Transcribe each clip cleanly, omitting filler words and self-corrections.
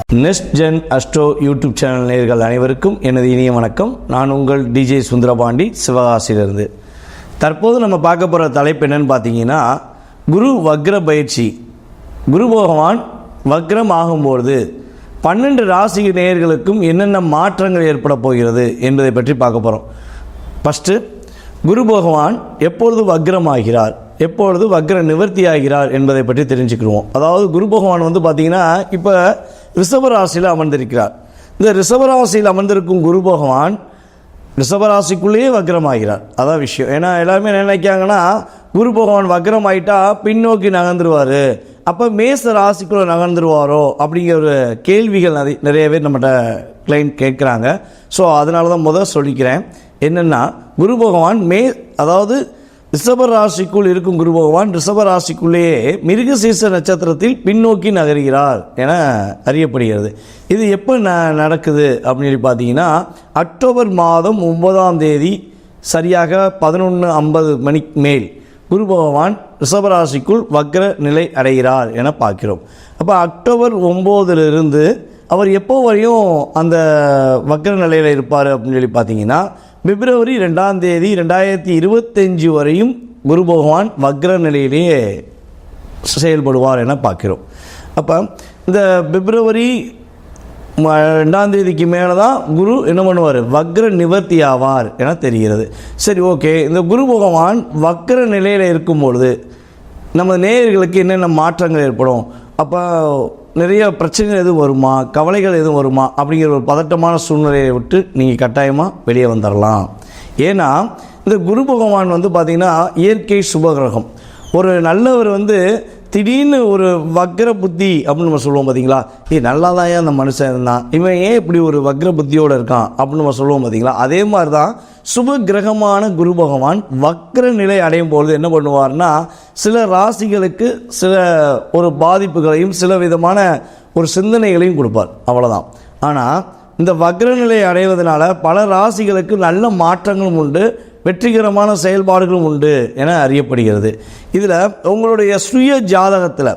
Next gen astro YouTube channel நேயர்கள் அனைவருக்கும் எனது இனிய வணக்கம். நான் உங்கள் டிஜே சுந்தரபாண்டி, சிவகாசியிலிருந்து. தற்போது நம்ம பார்க்க போகிற தலைப்பு என்னன்னு பார்த்தீங்கன்னா, குரு வக்ர பயிற்சி. குரு பகவான் வக்ரம் ஆகும்போது 12 ராசி நேயர்களுக்கும் என்னென்ன மாற்றங்கள் ஏற்பட போகிறது என்பதை பற்றி பார்க்க போகிறோம். ஃபஸ்ட்டு, குரு பகவான் எப்பொழுது வக்ரமாகிறார், எப்பொழுது வக்ர நிவர்த்தி ஆகிறார் என்பதை பற்றி தெரிஞ்சுக்கிடுவோம். அதாவது குரு பகவான் பார்த்தீங்கன்னா இப்போ ரிஷபராசியில் அமர்ந்திருக்கிறார். இந்த ரிஷபராசியில் அமர்ந்திருக்கும் குரு பகவான் ரிஷபராசிக்குள்ளேயே வக்ரமாகிறார். அதான் விஷயம். ஏன்னா எல்லாருமே நினைக்காங்கன்னா, குரு பகவான் வக்ரம் ஆகிட்டா பின்னோக்கி நகர்ந்துருவார், அப்போ மேச ராசிக்குள்ளே நகர்ந்துருவாரோ அப்படிங்கிற ஒரு கேள்விகள் நிறைய பேர் நம்மகிட்ட கிளைண்ட் கேட்குறாங்க. ஸோ அதனால தான் முதல் சொல்லிக்கிறேன். என்னென்னா, குரு பகவான் அதாவது ரிஷப ராசிக்குள் இருக்கும் குரு பகவான் ரிஷப ராசிக்குள்ளேயே மிருகசீர்ஷ நட்சத்திரத்தில் பின்னோக்கி நகர்கிறார் என அறியப்படுகிறது. இது எப்போ நடக்குது அப்படின்னு சொல்லி பார்த்தீங்கன்னா, அக்டோபர் மாதம் 9ஆம் தேதி சரியாக 11:50 மணிக்கு மேல் குரு பகவான் ரிஷபராசிக்குள் வக்ர நிலை அடைகிறார் என பார்க்கிறோம். அப்போ அக்டோபர் 9லிருந்து அவர் எப்போ வரையும் அந்த வக்ர நிலையில் இருப்பார் அப்படின்னு சொல்லி பார்த்தீங்கன்னா, பிப்ரவரி 2ஆம் தேதி 2025 வரையும் குரு பகவான் வக்ர நிலையிலேயே செயல்படுவார் என பார்க்கிறோம். அப்போ இந்த பிப்ரவரி 2ஆம் தேதிக்கு மேலே தான் குரு என்ன பண்ணுவார், வக்ர நிவர்த்தி ஆவார் என தெரிகிறது. சரி, ஓகே. இந்த குரு பகவான் வக்ர நிலையில் இருக்கும்பொழுது நம்ம நேயர்களுக்கு என்னென்ன மாற்றங்கள் ஏற்படும், அப்போ நிறைய பிரச்சனைகள் எதுவும் வருமா, கவலைகள் எதுவும் வருமா அப்படிங்கிற ஒரு பதட்டமான சூழ்நிலையை விட்டு நீங்கள் கட்டாயமாக வெளியே வந்துடலாம். ஏன்னா இந்த குரு பகவான் பார்த்திங்கன்னா இயற்கை சுபகிரகம். ஒரு நல்லவர் திடீர்னு ஒரு வக்ர புத்தி அப்படின்னு நம்ம சொல்லுவோம் பார்த்தீங்களா, நல்லா தான் அந்த மனுஷன் இருந்தான், இவன் ஏன் இப்படி ஒரு வக்ர புத்தியோடு இருக்கான் அப்படின்னு நம்ம சொல்லுவோம் பார்த்தீங்களா. அதே மாதிரி தான் சுப கிரகமான குரு பகவான் வக்ர நிலை அடையும் பொழுது என்ன பண்ணுவார்னா, சில ராசிகளுக்கு சில ஒரு பாதிப்புகளையும் சில விதமான ஒரு சிந்தனைகளையும் கொடுப்பார், அவ்வளோதான். ஆனால் இந்த வக்ர நிலை அடைவதனால பல ராசிகளுக்கு நல்ல மாற்றங்களும் உண்டு, வெற்றிகரமான செயல்பாடுகளும் உண்டு என அறியப்படுகிறது. இதில் உங்களுடைய சுய ஜாதகத்தில்,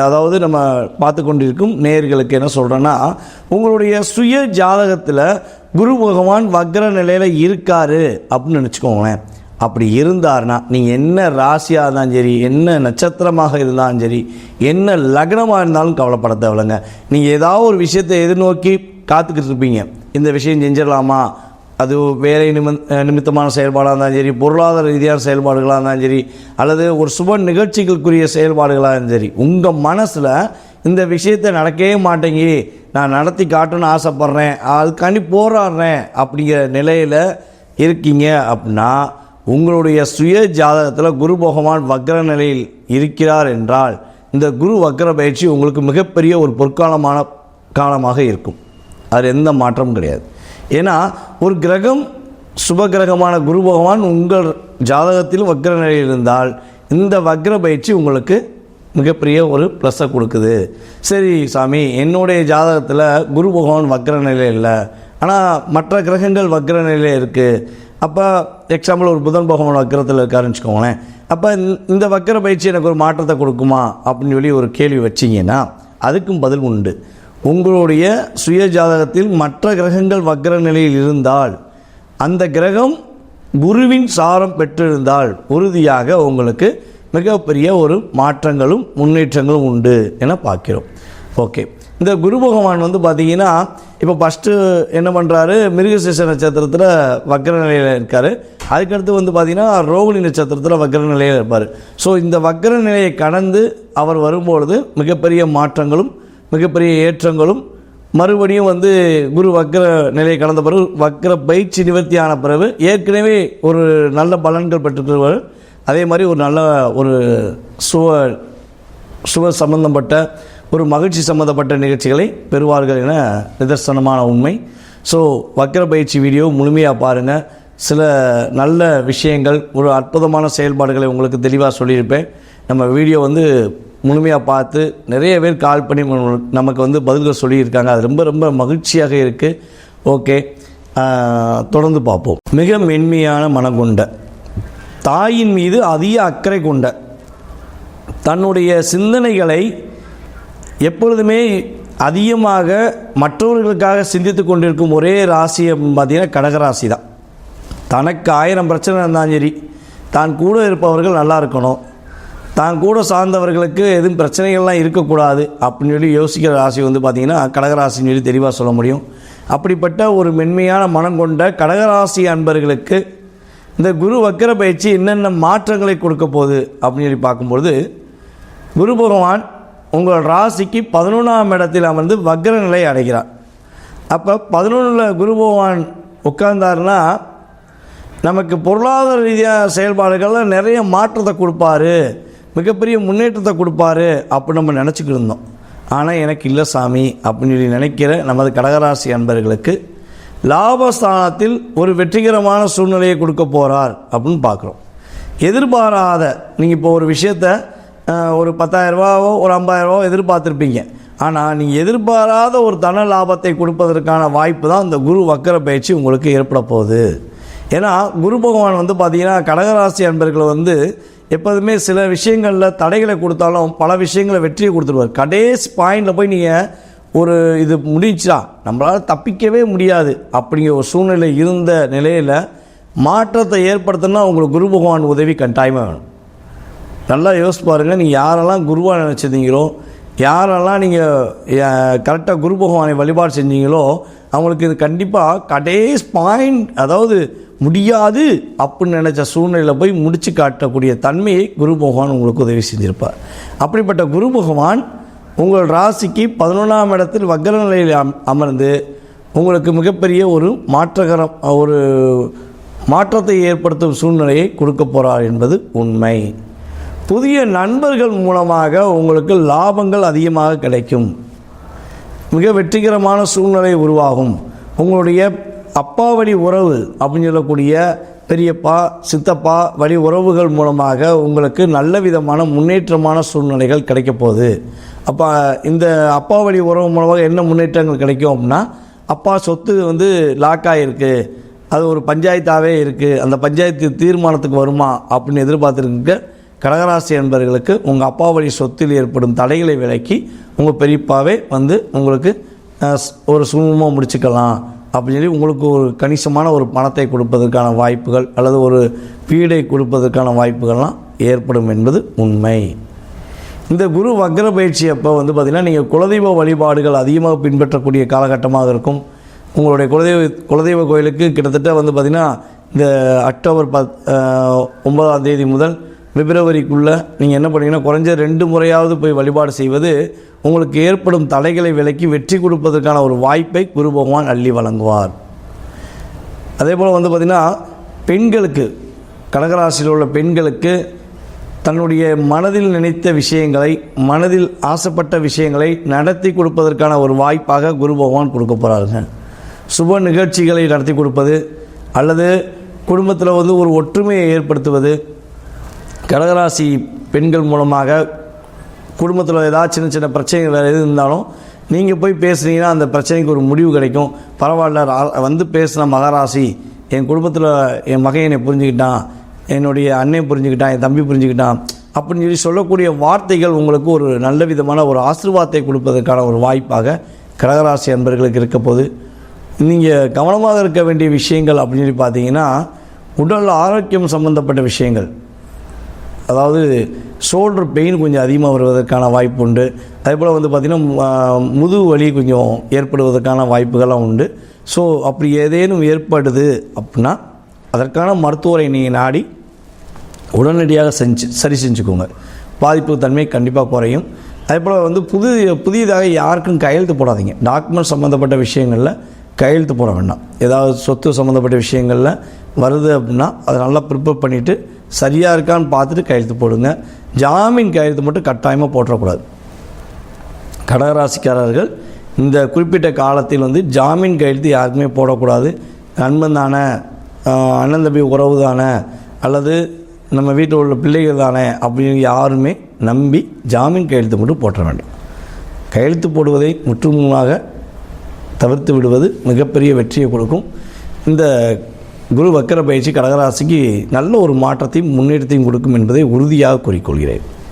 அதாவது நம்ம பார்த்து கொண்டிருக்கும் நேயர்களுக்கு என்ன சொல்கிறேன்னா, உங்களுடைய சுய ஜாதகத்தில் குரு பகவான் வக்ர நிலையில் இருக்கார் அப்படின்னு நினச்சிக்கோங்களேன். அப்படி இருந்தார்னா நீங்கள் என்ன ராசியாக இருந்தாலும் சரி, என்ன நட்சத்திரமாக இருந்தாலும் சரி, என்ன லக்னமாக இருந்தாலும் கவலைப்பட தேவையில்லைங்க. நீங்கள் ஏதாவது ஒரு விஷயத்தை எதிர்நோக்கி காத்துக்கிட்டு இருப்பீங்க. இந்த விஷயம் செஞ்சிடலாமா, அது வேலை நிமித்தமான செயல்பாடாக இருந்தாலும் சரி, பொருளாதார ரீதியான செயல்பாடுகளாக இருந்தாலும் சரி, அல்லது ஒரு சுப நிகழ்ச்சிகளுக்குரிய செயல்பாடுகளாக இருந்தாலும் சரி, உங்கள் மனசில் இந்த விஷயத்தை நடக்கவே மாட்டேங்கி நான் நடத்தி காட்டணும்னு ஆசைப்பட்றேன், அதுக்காண்டி போராடுறேன் அப்படிங்கிற நிலையில் இருக்கீங்க அப்படின்னா, உங்களுடைய சுய ஜாதகத்தில் குரு பகவான் வக்ர நிலையில் இருக்கிறார் என்றால் இந்த குரு வக்ர பயிற்சி உங்களுக்கு மிகப்பெரிய ஒரு பொற்காலமான காலமாக இருக்கும். அது எந்த மாற்றமும் கிடையாது. ஏன்னா ஒரு கிரகம் சுப கிரகமான குரு பகவான் உங்கள் ஜாதகத்தில் வக்ர நிலையில் இருந்தால் இந்த வக்ர பயிற்சி உங்களுக்கு மிகப்பெரிய ஒரு ப்ளஸ்ஸை கொடுக்குது. சரி சாமி, என்னுடைய ஜாதகத்தில் குரு பகவான் வக்ர நிலையில் இல்லை, ஆனால் மற்ற கிரகங்கள் வக்ர நிலையில் இருக்குது. அப்போ எக்ஸாம்பிள் ஒரு புதன் பகவான் வக்ரத்தில் இருக்காருன்னு வச்சுக்கோங்களேன். அப்போ இந்த வக்ர பயிற்சி எனக்கு ஒரு மாற்றத்தை கொடுக்குமா அப்படின்னு சொல்லி ஒரு கேள்வி வச்சிங்கன்னா அதுக்கும் பதில் உண்டு. உங்களுடைய சுய ஜாதகத்தில் மற்ற கிரகங்கள் வக்ர நிலையில் இருந்தால், அந்த கிரகம் குருவின் சாரம் பெற்றிருந்தால் உறுதியாக உங்களுக்கு மிகப்பெரிய ஒரு மாற்றங்களும் முன்னேற்றங்களும் உண்டு என பார்க்கிறோம். ஓகே, இந்த குரு பகவான் பார்த்தீங்கன்னா இப்போ ஃபஸ்ட்டு என்ன பண்ணுறாரு, மிருகசீர்ஷ நட்சத்திரத்தில் வக்ர நிலையில் இருக்கார். அதுக்கடுத்து பார்த்தீங்கன்னா ரோகிணி நட்சத்திரத்தில் வக்ர நிலையில் இருப்பார். ஸோ இந்த வக்ர நிலையை கடந்து அவர் வரும்பொழுது மிகப்பெரிய மாற்றங்களும் மிகப்பெரிய ஏற்றங்களும், மறுபடியும் குரு வக்ர நிலையை கடந்த பிறகு வக்ர பயிற்சி நிவர்த்தியான பிறகு ஏற்கனவே ஒரு நல்ல பலன்கள் பெற்றுக்கிறவர், அதே மாதிரி ஒரு நல்ல ஒரு சுப சம்பந்தப்பட்ட ஒரு மகிழ்ச்சி சம்பந்தப்பட்ட நிகழ்ச்சிகளை பெறுவார்கள் என நிதர்சனமான உண்மை. ஸோ வக்ர பயிற்சி வீடியோ முழுமையாக பாருங்கள். சில நல்ல விஷயங்கள், ஒரு அற்புதமான செயல்பாடுகளை உங்களுக்கு தெளிவாக சொல்லியிருப்பேன். நம்ம வீடியோ முழுமையாக பார்த்து நிறைய பேர் கால் பண்ணி நமக்கு பதில்கள் சொல்லியிருக்காங்க. அது ரொம்ப ரொம்ப மகிழ்ச்சியாக இருக்குது. ஓகே, தொடர்ந்து பார்ப்போம். மிக மென்மையான மனம் கொண்ட, தாயின் மீது அதிக அக்கறை கொண்ட, தன்னுடைய சிந்தனைகளை எப்பொழுதுமே அதிகமாக மற்றவர்களுக்காக சிந்தித்து கொண்டிருக்கும் ஒரே ராசி அப்படின்னு பார்த்தீங்கன்னா கடகராசி தான். தனக்கு 1000 பிரச்சனை இருந்தாலும் சரி, தான் கூட இருப்பவர்கள் நல்லா இருக்கணும், தான் கூட சார்ந்தவர்களுக்கு எதுவும் பிரச்சனைகள்லாம் இருக்கக்கூடாது அப்படின்னு சொல்லி யோசிக்கிற ராசி வந்து பார்த்திங்கன்னா கடகராசின்னு சொல்லி தெளிவாக சொல்ல முடியும். அப்படிப்பட்ட ஒரு மென்மையான மனம் கொண்ட கடகராசி அன்பர்களுக்கு இந்த குரு வக்கர பயிற்சி என்னென்ன மாற்றங்களை கொடுக்க போகுது அப்படின்னு சொல்லி பார்க்கும்பொழுது, குரு பகவான் உங்கள் ராசிக்கு 11ஆம் இடத்தில் அமர்ந்து வக்ர நிலை அடைகிறார். அப்போ 11ல் குரு பகவான் உட்கார்ந்தாருன்னா நமக்கு பொருளாதார ரீதியாக செயல்பாடுகளில் நிறைய மாற்றத்தை கொடுப்பாரு, மிகப்பெரிய முன்னேற்றத்தை கொடுப்பாரு அப்படின்னு நம்ம நினச்சிக்கிட்டு இருந்தோம். ஆனால் எனக்கு இல்லை சாமி அப்படின்னு சொல்லி நினைக்கிற நமது கடகராசி அன்பர்களுக்கு லாபஸ்தானத்தில் ஒரு வெற்றிகரமான சூழ்நிலையை கொடுக்க போகிறார் அப்படின்னு பார்க்குறோம். எதிர்பாராத நீங்கள் இப்போ ஒரு விஷயத்தை ஒரு 10,000 ரூபாவோ ஒரு 50,000 ரூபாவோ எதிர்பார்த்துருப்பீங்க. ஆனால் நீங்கள் எதிர்பாராத ஒரு தன லாபத்தை கொடுப்பதற்கான வாய்ப்பு தான் இந்த குரு வக்கர பயிற்சி உங்களுக்கு ஏற்பட போகுது. ஏன்னா குரு பகவான் வந்து பார்த்திங்கன்னா கடகராசி அன்பர்கள் வந்து எப்போதுமே சில விஷயங்களில் தடைகளை கொடுத்தாலும் பல விஷயங்களை வெற்றியை கொடுத்துருவார். கடைசி பாயிண்டில் போய் நீங்கள் ஒரு இது முடிச்சா நம்மளால் தப்பிக்கவே முடியாது அப்படிங்கிற ஒரு சூழ்நிலை இருந்த நிலையில் மாற்றத்தை ஏற்படுத்தணும்னா உங்களுக்கு குரு பகவான் உதவி கட்டாயமாக வேணும். நல்லா யோசிச்சு பாருங்கள், நீங்கள் யாரெல்லாம் குருவாக நினச்சிருந்தீங்களோ, யாரெல்லாம் நீங்கள் கரெக்டாக குரு பகவானை வழிபாடு செஞ்சீங்களோ அவங்களுக்கு இது கண்டிப்பாக கடைசி பாயிண்ட், அதாவது முடியாது அப்படின்னு நினச்ச சூழ்நிலையில் போய் முடிச்சு காட்டக்கூடிய தன்மையை குரு பகவான் உங்களுக்கு உதவி செஞ்சிருப்பார். அப்படிப்பட்ட குரு பகவான் உங்கள் ராசிக்கு 11ஆம் இடத்தில் வக்ர நிலையில் அமர்ந்து உங்களுக்கு மிகப்பெரிய ஒரு மாற்றத்தை ஏற்படுத்தும் சூழ்நிலையை கொடுக்க போகிறார் என்பது உண்மை. புதிய நண்பர்கள் மூலமாக உங்களுக்கு லாபங்கள் அதிகமாக கிடைக்கும், மிக வெற்றிகரமான சூழ்நிலை உருவாகும். உங்களுடைய அப்பா வழி உறவு அப்படின்னு சொல்லக்கூடிய பெரியப்பா சித்தப்பா வழி உறவுகள் மூலமாக உங்களுக்கு நல்ல விதமான முன்னேற்றமான சூழ்நிலைகள் கிடைக்க போகுது. அப்போ இந்த அப்பா வழி உறவு மூலமாக என்ன முன்னேற்றங்கள் கிடைக்கும் அப்படின்னா, அப்பா சொத்து வந்து லாக்காகிருக்கு, அது ஒரு பஞ்சாயத்தாகவே இருக்குது, அந்த பஞ்சாயத்து தீர்மானத்துக்கு வருமா அப்படின்னு எதிர்பார்த்துருக்க கடகராசி என்பவர்களுக்கு உங்கள் அப்பா வழி சொத்தில் ஏற்படும் தடைகளை விலக்கி உங்கள் பெரியப்பாவே வந்து உங்களுக்கு ஒரு சுமூகமாக முடிச்சுக்கலாம் அப்படின்னு சொல்லி உங்களுக்கு ஒரு கணிசமான ஒரு பணத்தை கொடுப்பதற்கான வாய்ப்புகள் அல்லது ஒரு வீடை கொடுப்பதற்கான வாய்ப்புகள்லாம் ஏற்படும் என்பது உண்மை. இந்த குரு வக்ர பயிற்சி அப்போ வந்து பார்த்திங்கன்னா நீங்கள் குலதெய்வ வழிபாடுகள் அதிகமாக பின்பற்றக்கூடிய காலகட்டமாக இருக்கும். உங்களுடைய குலதெய்வ கோயிலுக்கு கிட்டத்தட்ட வந்து பார்த்திங்கன்னா இந்த அக்டோபர் 9ஆம் தேதி முதல் பிப்ரவரிக்குள்ளே நீங்கள் என்ன பண்ணீங்கன்னா குறைஞ்ச 2 முறையாவது போய் வழிபாடு செய்வது உங்களுக்கு ஏற்படும் தடைகளை விலக்கி வெற்றி கொடுப்பதற்கான ஒரு வாய்ப்பை குரு பகவான் அள்ளி வழங்குவார். அதே போல் வந்து பார்த்திங்கன்னா பெண்களுக்கு, கடகராசியில் உள்ள பெண்களுக்கு தன்னுடைய மனதில் நினைத்த விஷயங்களை, மனதில் ஆசைப்பட்ட விஷயங்களை நடத்தி கொடுப்பதற்கான ஒரு வாய்ப்பாக குரு பகவான் கொடுக்க போகிறாருங்க. சுப நிகழ்ச்சிகளை நடத்தி கொடுப்பது அல்லது குடும்பத்தில் வந்து ஒரு ஒற்றுமையை ஏற்படுத்துவது, கடகராசி பெண்கள் மூலமாக குடும்பத்தில் ஏதாவது சின்ன சின்ன பிரச்சனைகள் எது இருந்தாலும் நீங்கள் போய் பேசுனீங்கன்னா அந்த பிரச்சனைக்கு ஒரு முடிவு கிடைக்கும். பரவாயில்ல, வந்து பேசின மகராசி என் குடும்பத்தில் என் மகன் என்னை புரிஞ்சுக்கிட்டான், என்னுடைய அண்ணன் புரிஞ்சுக்கிட்டான், என் தம்பி புரிஞ்சுக்கிட்டான் அப்படின்னு சொல்லி சொல்லக்கூடிய வார்த்தைகள் உங்களுக்கு ஒரு நல்ல விதமான ஒரு ஆசீர்வாதத்தை கொடுப்பதற்கான ஒரு வாய்ப்பாக கடகராசி அன்பர்களுக்கு இருக்க போது. நீங்கள் கவனமாக இருக்க வேண்டிய விஷயங்கள் அப்படின்னு சொல்லி பார்த்தீங்கன்னா, உடல் ஆரோக்கியம் சம்பந்தப்பட்ட விஷயங்கள், அதாவது ஷோல்டர் பெயின் கொஞ்சம் அதிகமாக வருவதற்கான வாய்ப்பு உண்டு. அதே போல் வந்து பார்த்திங்கன்னா முதுகு வலி கொஞ்சம் ஏற்படுவதற்கான வாய்ப்புகள்லாம் உண்டு. ஸோ அப்படி ஏதேனும் ஏற்படுது அப்படின்னா அதற்கான மருத்துவரை நீங்கள் நாடி உடனடியாக சரி செஞ்சுக்கோங்க. பாதிப்பு தன்மை கண்டிப்பாக குறையும். அதே போல் வந்து புதியதாக யாருக்கும் கையெழுத்து போடாதீங்க. டாக்குமெண்ட் சம்மந்தப்பட்ட விஷயங்களில் கையெழுத்து போட வேண்டாம். ஏதாவது சொத்து சம்மந்தப்பட்ட விஷயங்களில் வருது அப்படின்னா அதை நல்லா ப்ரிப்பேர் பண்ணிவிட்டு சரியாக இருக்கான்னு பார்த்துட்டு கையெழுத்து போடுங்க. ஜாமீன் கையெழுத்து மட்டும் கட்டாயமாக போட்டுறக்கூடாது. கடகராசிக்காரர்கள் இந்த குறிப்பிட்ட காலத்தில் வந்து ஜாமீன் கையெழுத்து யாருக்குமே போடக்கூடாது. நண்பன் தானே, அண்ணன் தம்பி உறவு தானே, அல்லது நம்ம வீட்டில் உள்ள பிள்ளைகள் தானே அப்படின்னு யாருமே நம்பி ஜாமீன் கையெழுத்து மட்டும் போட்டுற வேண்டாம். கையெழுத்து போடுவதை முற்றுமுழுதாக தவிர்த்து விடுவது மிகப்பெரிய வெற்றியை கொடுக்கும். இந்த குரு வக்கர பயிற்சி கடகராசிக்கு நல்ல ஒரு மாற்றத்தையும் முன்னேற்றத்தையும் கொடுக்கும் என்பதை உறுதியாக கூறிக்கொள்கிறேன்.